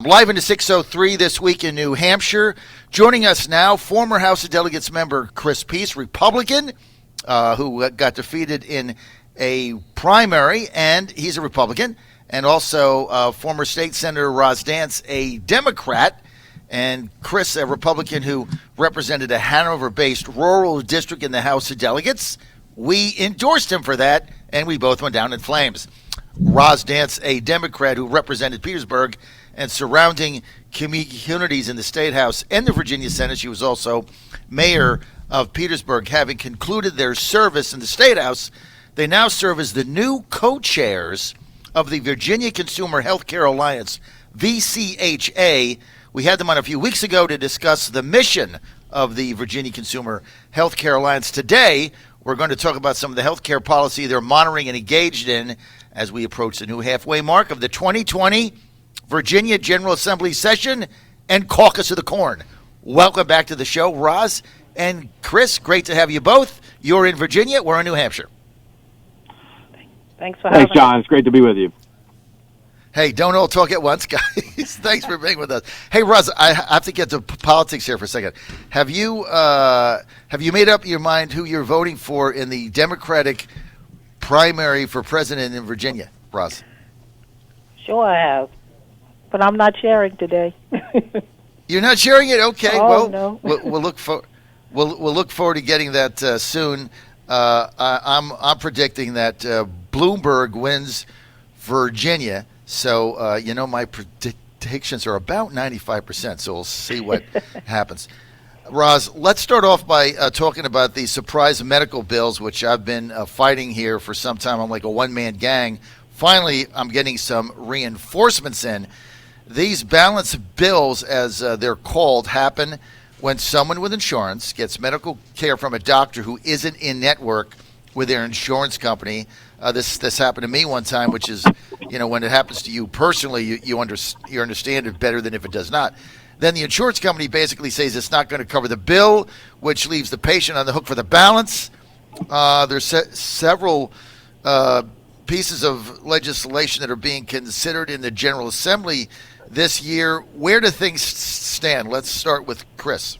Live into 603 this week in New Hampshire. Joining us now, former House of Delegates member Chris Peace, Republican, who got defeated in a primary, and he's a Republican. And also former State Senator Roz Dance, a Democrat. And Chris, a Republican who represented a Hanover-based rural district in the House of Delegates. We endorsed him for that, and we both went down in flames. Roz Dance, a Democrat who represented Petersburg and surrounding communities in the State House and the Virginia Senate. She was also mayor of Petersburg. Having concluded their service in the State House, they now serve as the new co-chairs of the Virginia Consumer Healthcare Alliance, VHCA. We had them on a few weeks ago to discuss the mission of the Virginia Consumer Healthcare Alliance. Today, we're going to talk about some of the healthcare policy they're monitoring and engaged in as we approach the new halfway mark of the 2020 Virginia General Assembly session and Caucus of the Corn. Welcome back to the show, Roz and Chris. Great to have you both. You're in Virginia. We're in New Hampshire. Thanks for having us. Thanks, John. It's great to be with you. Hey, don't all talk at once, guys. Thanks for being with us. Hey, Roz, I have to get to politics here for a second. Have you made up your mind who you're voting for in the Democratic primary for president in Virginia, Roz? Sure I have, but I'm not sharing today. You're not sharing it? Okay. Oh, well, no. we'll look for we'll look forward to getting that soon. I'm predicting that Bloomberg wins Virginia. So my predictions are about 95%. So we'll see what happens. Roz, let's start off by talking about the surprise medical bills, which I've been fighting here for some time. I'm like a one-man gang. Finally, I'm getting some reinforcements in. These balance bills, as they're called, happen when someone with insurance gets medical care from a doctor who isn't in network with their insurance company. This happened to me one time, which is, when it happens to you personally, you understand it better than if it does not. Then the insurance company basically says it's not going to cover the bill, which leaves the patient on the hook for the balance. There's several pieces of legislation that are being considered in the General Assembly this year. Where do things stand? Let's start with Chris.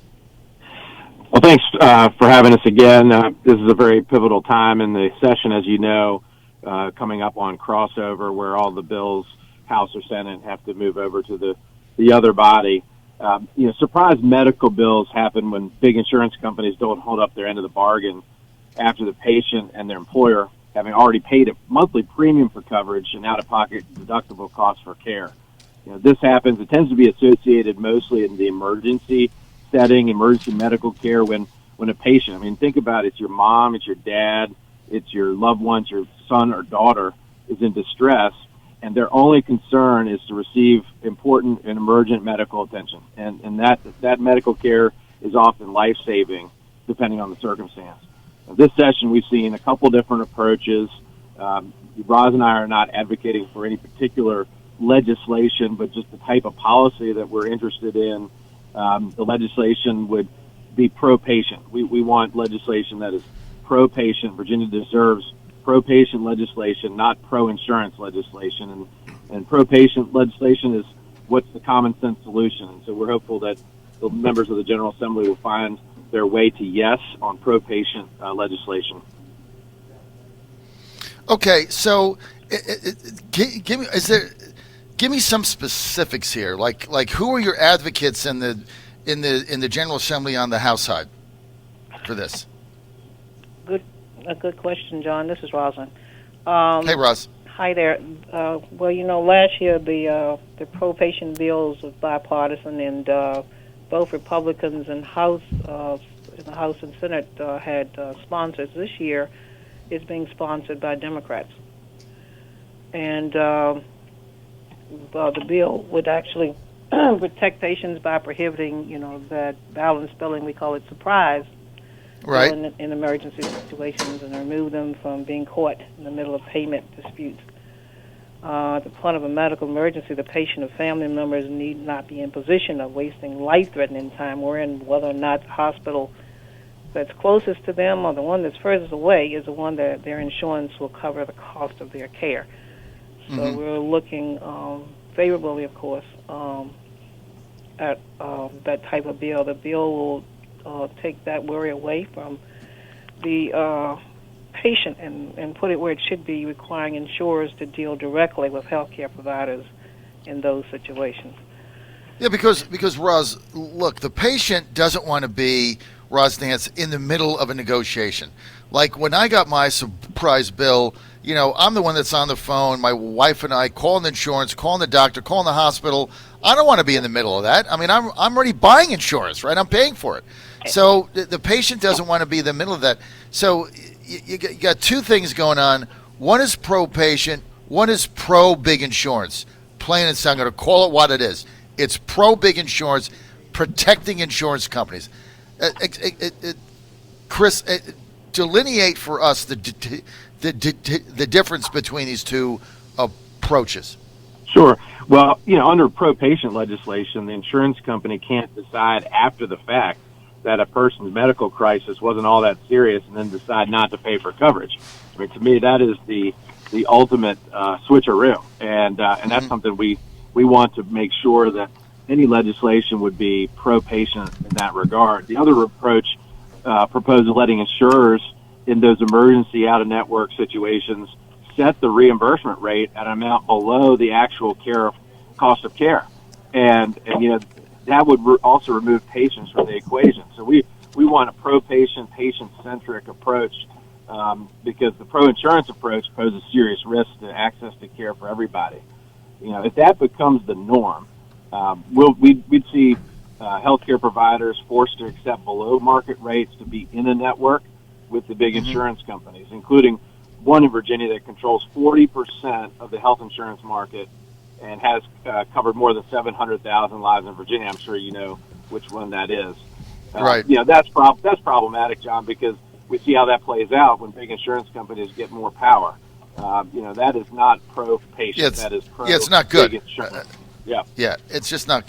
Well, thanks for having us again. This is a very pivotal time in the session, as you know, coming up on crossover where all the bills, House or Senate, have to move over to the other body. Surprise medical bills happen when big insurance companies don't hold up their end of the bargain after the patient and their employer, having already paid a monthly premium for coverage and out-of-pocket deductible costs for care. This happens. It tends to be associated mostly in the emergency setting, emergency medical care when a patient, think about it, it's your mom, it's your dad, it's your loved ones, your son or daughter is in distress, and their only concern is to receive important and emergent medical attention. And that medical care is often life-saving, depending on the circumstance. This session, we've seen a couple different approaches. Roz and I are not advocating for any particular legislation, but just the type of policy that we're interested in. The legislation would be pro-patient. We want legislation that is pro-patient. Virginia deserves pro-patient legislation, not pro-insurance legislation. And pro-patient legislation is what's the common sense solution. And so we're hopeful that the members of the General Assembly will find their way to yes on pro-patient legislation. Okay, so give me some specifics here. Like who are your advocates in the General Assembly on the House side for this? A good question, John. This is Rosalind. Hey, Roz. Hi there. Last year the pro-patient bills was bipartisan, and both Republicans and in the House and Senate had sponsors. This year, it's being sponsored by Democrats, and the bill would actually protect patients by prohibiting, that balance billing. We call it surprise. Right. In emergency situations, and remove them from being caught in the middle of payment disputes. At the point of a medical emergency, the patient or family members need not be in position of wasting life-threatening time wherein whether or not the hospital that's closest to them or the one that's furthest away is the one that their insurance will cover the cost of their care. So we're looking favorably, of course, at that type of bill. The bill will take that worry away from the patient and put it where it should be, requiring insurers to deal directly with healthcare providers in those situations. Yeah, because Roz, look, the patient doesn't want to be, Roz Nance, in the middle of a negotiation. Like when I got my surprise bill, I'm the one that's on the phone, my wife and I, calling the insurance, calling the doctor, calling the hospital. I don't want to be in the middle of that. I mean, I'm already buying insurance, right? I'm paying for it. So the patient doesn't want to be in the middle of that. So you got two things going on. One is pro-patient, one is pro-big insurance. Plain and simple, I'm going to call it what it is. It's pro-big insurance, protecting insurance companies. Chris, delineate for us the difference between these two approaches. Sure. Well, under pro-patient legislation, the insurance company can't decide after the fact that a person's medical crisis wasn't all that serious and then decide not to pay for coverage. I mean, to me, that is the ultimate switcheroo, and that's something we want to make sure that any legislation would be pro-patient in that regard. The other approach proposes letting insurers in those emergency out-of-network situations set the reimbursement rate at an amount below the actual cost of care, and that would also remove patients from the equation. So we want a pro-patient, patient-centric approach because the pro-insurance approach poses serious risk to access to care for everybody. If that becomes the norm, we'd see healthcare providers forced to accept below market rates to be in a network with the big insurance companies, including one in Virginia that controls 40% of the health insurance market and has covered more than 700,000 lives in Virginia. I'm sure you know which one that is. Right. That's problematic, John, because we see how that plays out when big insurance companies get more power. That is not pro-patient. That is pro. Yeah, it's not good. Big insurance. Yeah, it's just not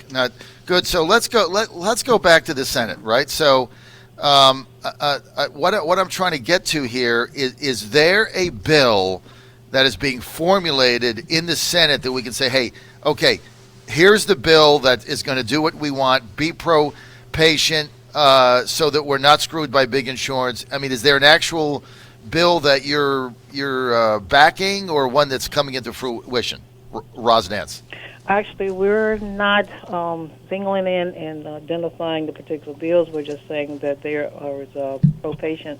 good. So let's go back to the Senate, right? So what I'm trying to get to here is there a bill that is being formulated in the Senate that we can say, hey, okay, here's the bill that is going to do what we want, be pro-patient, so that we're not screwed by big insurance? I mean, is there an actual bill that you're backing, or one that's coming into fruition? Roz Nance. Actually, we're not singling in and identifying the particular bills. We're just saying that there is pro-patient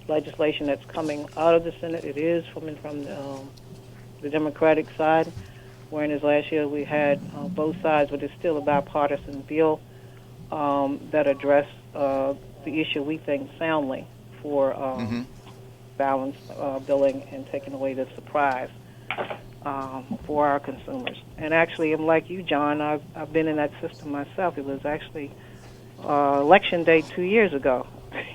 legislation that's coming out of the Senate. It is coming from the Democratic side, whereas last year we had both sides, but it's still a bipartisan bill that addressed the issue, we think, soundly for balanced billing and taking away the surprise for our consumers. And actually, I'm like you, John. I've been in that system myself. It was actually election day 2 years ago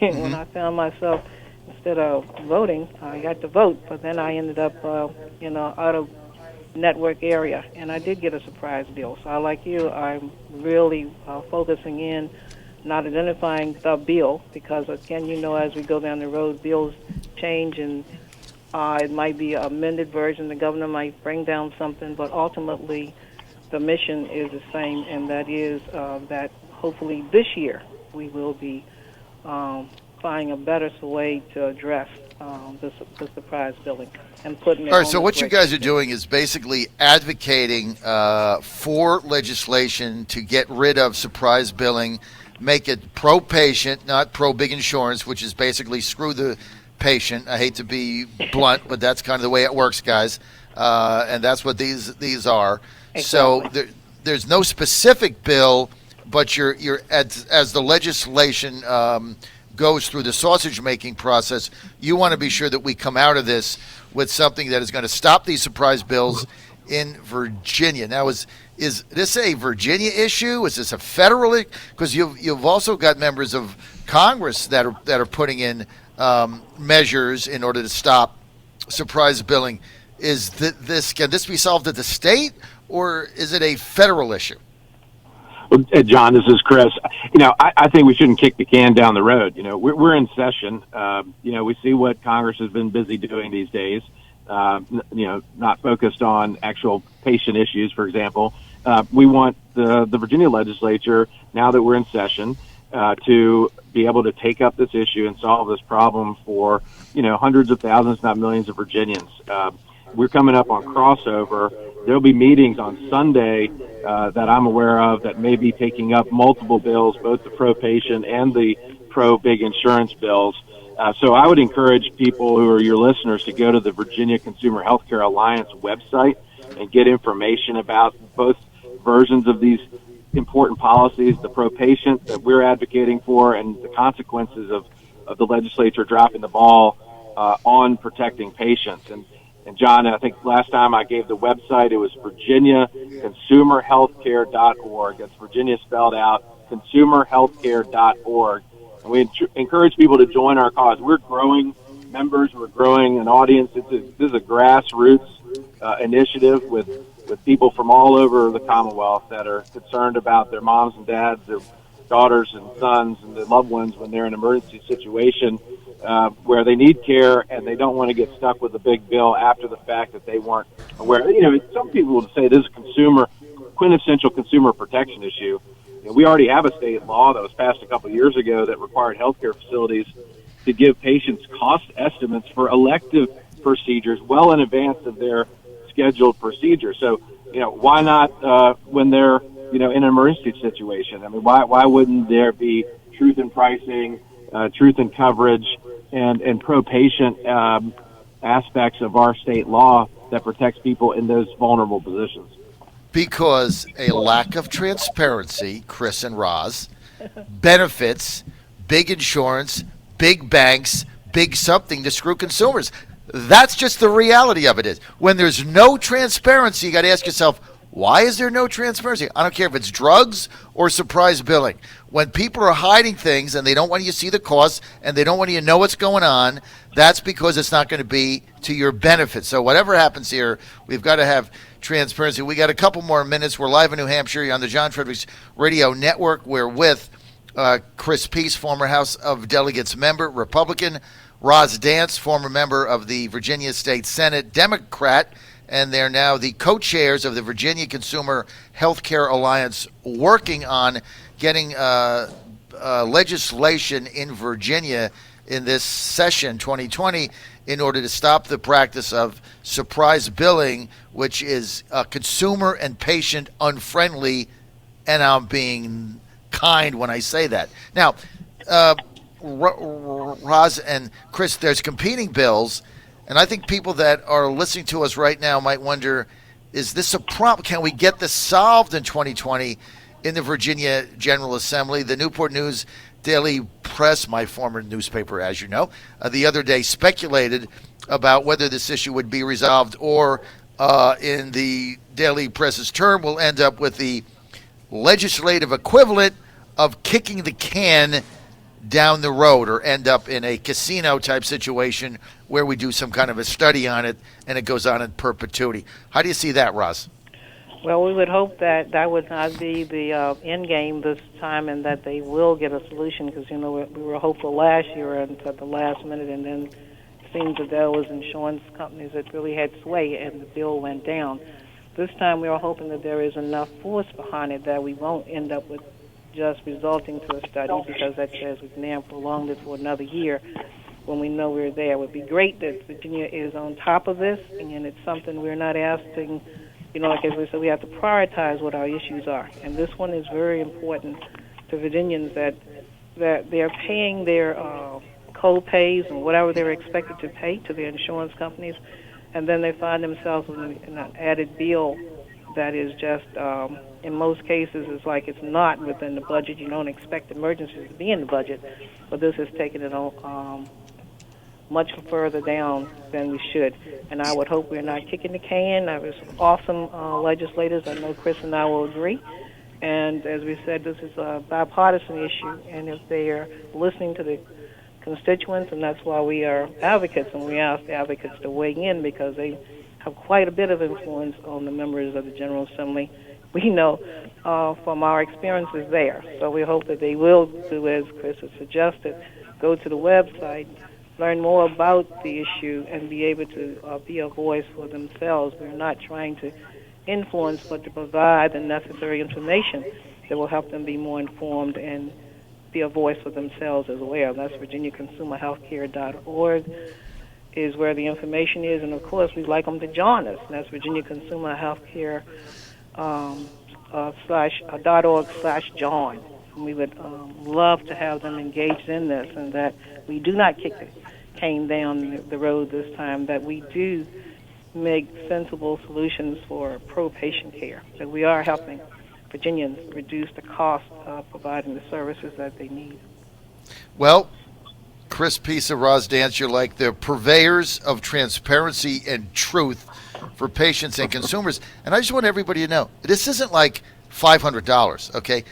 when I found myself, instead of voting, I got to vote, but then I ended up, out of network area, and I did get a surprise bill. So like you, I'm really focusing in, not identifying the bill, because again, as we go down the road, bills change, and it might be an amended version. The governor might bring down something, but ultimately the mission is the same, and that is that hopefully this year we will be finding a better way to address the surprise billing and putting it. All right, so what you guys are doing is basically advocating for legislation to get rid of surprise billing, make it pro-patient, not pro-big insurance, which is basically screw the patient. I hate to be blunt, but that's kind of the way it works, guys. And that's what these are. Exactly. So there's no specific bill, but you're as the legislation goes through the sausage-making process, you want to be sure that we come out of this with something that is going to stop these surprise bills in Virginia. Now, is this a Virginia issue? Is this a federal issue? Because you've also got members of Congress that are putting in measures in order to stop surprise billing. Can this be solved at the state, or is it a federal issue? Well, John, this is Chris. I think we shouldn't kick the can down the road. We're in session. We see what Congress has been busy doing these days, not focused on actual patient issues, for example. We want the Virginia legislature, now that we're in session, to be able to take up this issue and solve this problem for, hundreds of thousands, not millions of Virginians. We're coming up on crossover. There'll be meetings on Sunday that I'm aware of that may be taking up multiple bills, both the pro-patient and the pro-big insurance bills. So I would encourage people who are your listeners to go to the Virginia Consumer Healthcare Alliance website and get information about both versions of these important policies, the pro-patient that we're advocating for, and the consequences of the legislature dropping the ball on protecting patients. And John, I think last time I gave the website, it was virginiaconsumerhealthcare.org. That's Virginia spelled out, consumerhealthcare.org. And we encourage people to join our cause. We're growing members. We're growing an audience. This is a grassroots initiative with people from all over the Commonwealth that are concerned about their moms and dads, their daughters and sons, and their loved ones when they're in an emergency situation where they need care and they don't want to get stuck with a big bill after the fact that they weren't aware. Some people would say this is a quintessential consumer protection issue. We already have a state law that was passed a couple of years ago that required healthcare facilities to give patients cost estimates for elective procedures well in advance of their scheduled procedure. So, why not when they're, in an emergency situation? I mean, why wouldn't there be truth in pricing, truth in coverage, and pro-patient aspects of our state law that protects people in those vulnerable positions? Because a lack of transparency, Chris and Roz, benefits big insurance, big banks, big something to screw consumers. That's just the reality of it is. When there's no transparency, you got to ask yourself, why is there no transparency? I don't care if it's drugs or surprise billing. When people are hiding things and they don't want you to see the costs and they don't want you to know what's going on, that's because it's not going to be to your benefit. So whatever happens here, we've got to have transparency. We got a couple more minutes. We're live in New Hampshire. You're on the John Fredericks Radio Network. We're with Chris Peace, former House of Delegates member, Republican. Roz Dance, former member of the Virginia State Senate, Democrat, and they're now the co-chairs of the Virginia Consumer Healthcare Alliance, working on getting legislation in Virginia in this session 2020 in order to stop the practice of surprise billing, which is consumer and patient unfriendly, and I'm being kind when I say that. Now, Roz and Chris, there's competing bills, and I think people that are listening to us right now might wonder, is this a problem? Can we get this solved in 2020 in the Virginia General Assembly? The Newport News Daily Press, my former newspaper, as you know, the other day speculated about whether this issue would be resolved or in the Daily Press's term will end up with the legislative equivalent of kicking the can down the road, or end up in a casino type situation where we do some kind of a study on it and it goes on in perpetuity. How do you see that, Roz? Well, we would hope that that would not be the end game this time, and that they will get a solution, because we were hopeful last year and at the last minute, and then it seems that there was insurance companies that really had sway and the bill went down. This time we are hoping that there is enough force behind it that we won't end up with just resulting to a study, because that says we've now prolonged it for another year when we know we're there. It would be great that Virginia is on top of this, and it's something we're not asking, like as we said, we have to prioritize what our issues are. And this one is very important to Virginians, that they're paying their co-pays and whatever they're expected to pay to their insurance companies, and then they find themselves in an added bill that is just, in most cases, it's like it's not within the budget. You don't expect emergencies to be in the budget, but this has taken it much further down than we should. And I would hope we're not kicking the can. There's awesome legislators. I know Chris and I will agree. And as we said, this is a bipartisan issue, and if they are listening to the constituents, and that's why we are advocates, and we ask the advocates to weigh in, because they have quite a bit of influence on the members of the General Assembly. We know from our experiences there. So we hope that they will do as Chris has suggested, go to the website, learn more about the issue and be able to be a voice for themselves. We're not trying to influence, but to provide the necessary information that will help them be more informed and be a voice for themselves as well. That's VirginiaConsumerHealthcare.org is where the information is, and of course we'd like them to join us. And that's Virginia Consumer Healthcare .org/join. We would love to have them engaged in this, and that we do not kick the cane down the road this time, that we do make sensible solutions for pro-patient care, that we are helping Virginians reduce the cost of providing the services that they need. Well, Chris Peace of Roz Dance, you're like the purveyors of transparency and truth for patients and consumers. And I just want everybody to know, this isn't like $500, okay?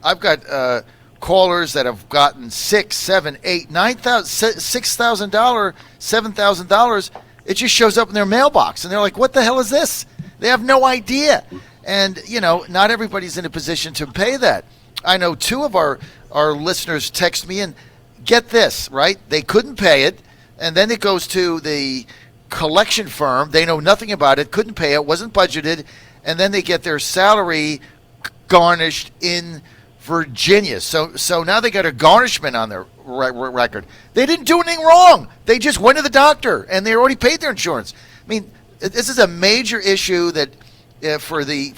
I've got callers that have gotten $6,000, $7,000, $8,000, $9,000, $6,000, $7,000. It just shows up in their mailbox, and they're like, what the hell is this? They have no idea. And, not everybody's in a position to pay that. I know two of our listeners text me, and get this, right? They couldn't pay it, and then it goes to the collection firm. They know nothing about it, couldn't pay it, wasn't budgeted, and then they get their salary garnished in Virginia. So now they got a garnishment on their record. They didn't do anything wrong. They just went to the doctor, and they already paid their insurance. I mean, this is a major issue that for the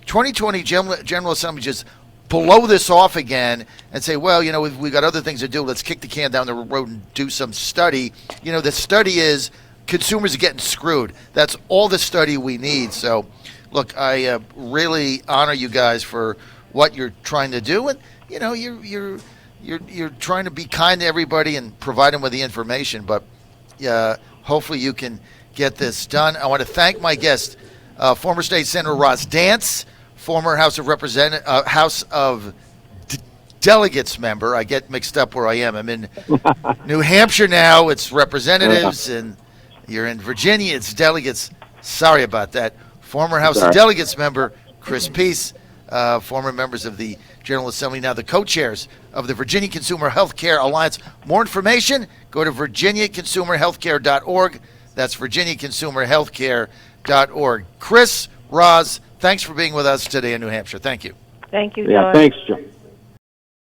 2020 General Assembly just blow this off again and say, well, we got other things to do. Let's kick the can down the road and do some study. The study is consumers are getting screwed. That's all the study we need. So, look, I really honor you guys for what you're trying to do, and you're trying to be kind to everybody and provide them with the information. But hopefully you can get this done. I want to thank my guest, former State Senator Roz Dance, former House of Delegates member. I get mixed up where I am. I'm in New Hampshire now. It's representatives, and you're in Virginia. It's delegates. Sorry about that. Former House of Delegates member Chris Peace, former members of the General Assembly, now the co-chairs of the Virginia Consumer Healthcare Alliance. More information, go to VirginiaConsumerHealthcare.org. That's VirginiaConsumerHealthcare.org. Chris, Roz, thanks for being with us today in New Hampshire. Thank you. Thank you, Yeah, John. thanks, John.